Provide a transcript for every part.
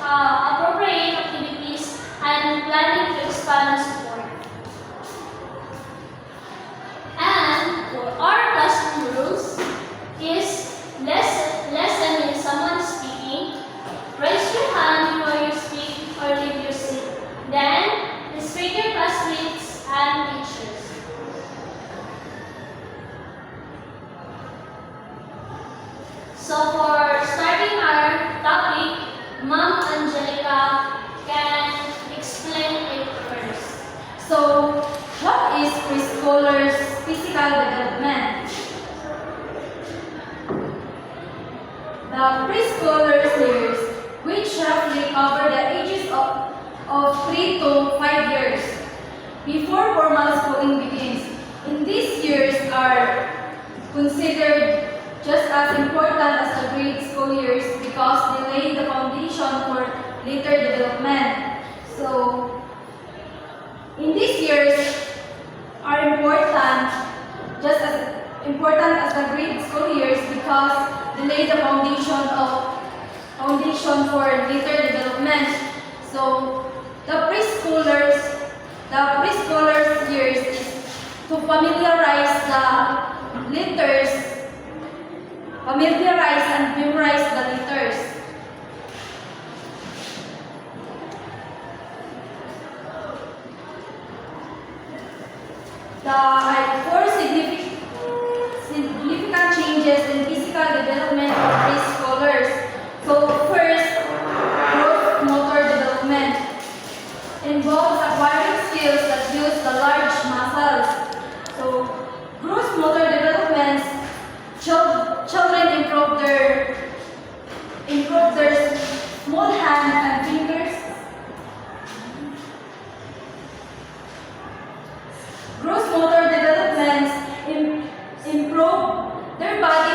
appropriate activities and planning to expand support. And for our classroom rules is lesson when someone is speaking, raise your hand before you speak or leave your seat. Then, respect your classmates and teachers. So for starting our topic, Ma'am Angelica can explain it first. So, what is preschoolers' physical development? The preschoolers years, which roughly cover the ages of 3 to 5 years, before formal schooling begins. In these years are considered just as important as the grade school years because they lay the foundation for later development. So, in these years are important, just as important as the grade school years because they lay the foundation for later development. So, the preschoolers years is to familiarize and memorize the letters. There are 4 significant changes in physical development of preschoolers. So first, growth motor development involves acquiring skills that use the large muscles. So gross motor development, children improve their small hand and fingers. Gross motor developments improve their body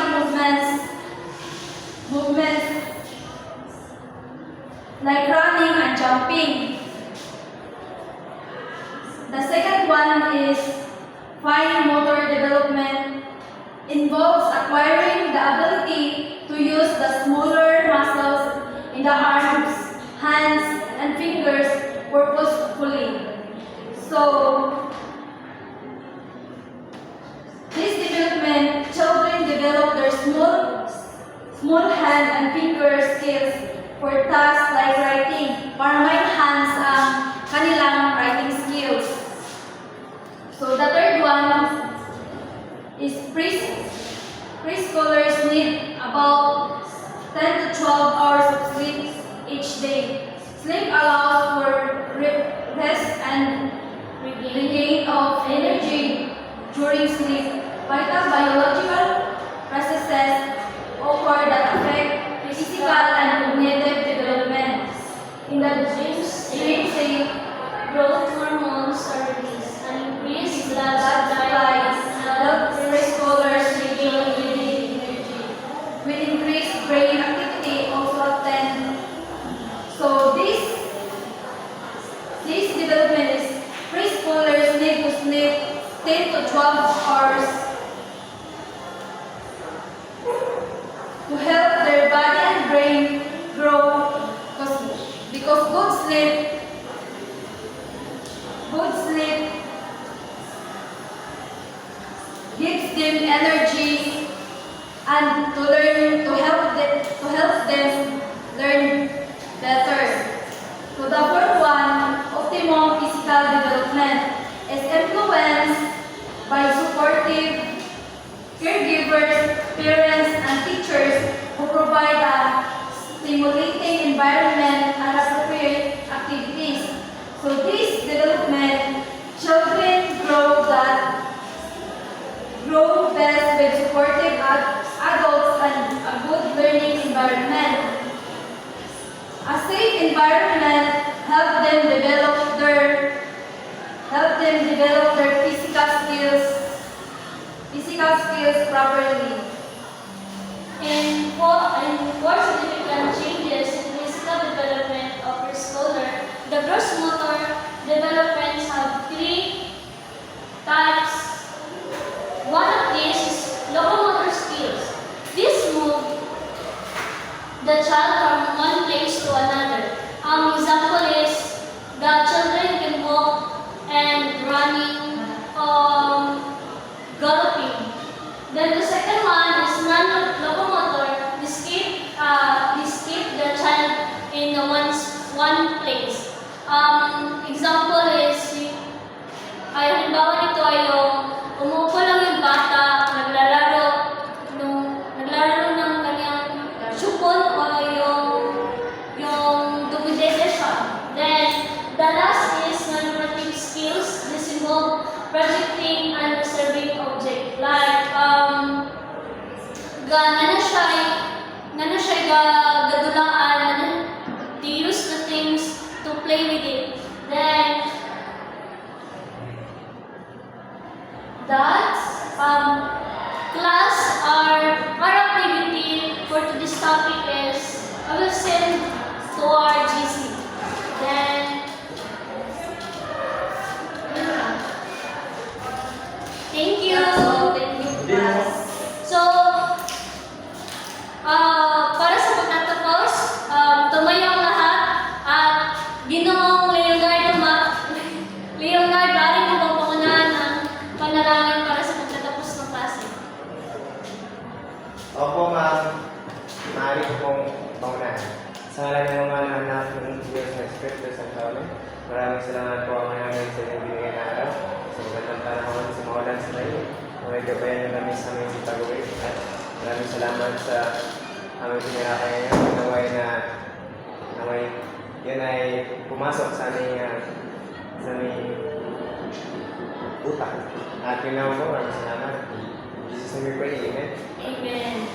movements like running and jumping. The second one is fine motor development, involves acquiring the ability to use the smaller muscles in the arms, hands, and fingers purposefully. So, this development, children develop their small hand and finger skills for tasks like writing, para may hands ang kanilang writing skills. So the third one is preschoolers need about 10 to 12 hours of sleep each day. Sleep allows for rest and regain of energy during sleep. Vital biological processes occur that affect physical and cognitive development. In the dream state, Growth hormones are released and increase blood supply help supply. preschoolers regain energy. With increased brain activity also attend. So this development is preschoolers need to sleep 10 to 12 hours to help their body and brain grow because good sleep gives them energy and to help them learn better. So the fourth one, optimum physical development, is influenced by supportive caregivers, parents, and teachers who provide a stimulating environment and appropriate activities. So this development, children grow best with supportive adults and a good learning environment. A safe environment helps them develop their physical skills properly. And four significant changes in physical development of preschooler, the gross motor developments have 3 types. One of these is locomotor skills. This move the child from one place to another. Sa ngalan ng mga anak ng Diyos na Espiritu Santo, maraming salamat po ang namin sa inyong binigay na araw. Sa magandang panahon, sa mawalan sa layo. May gabayan nyo namin sa aming pag-uwi. At maraming salamat sa aming piniraka ngayon. Naway na yun ay pumasok sa aming utak. At yun naman po, maraming salamat. In Jesus' name we pray, Amen. Amen.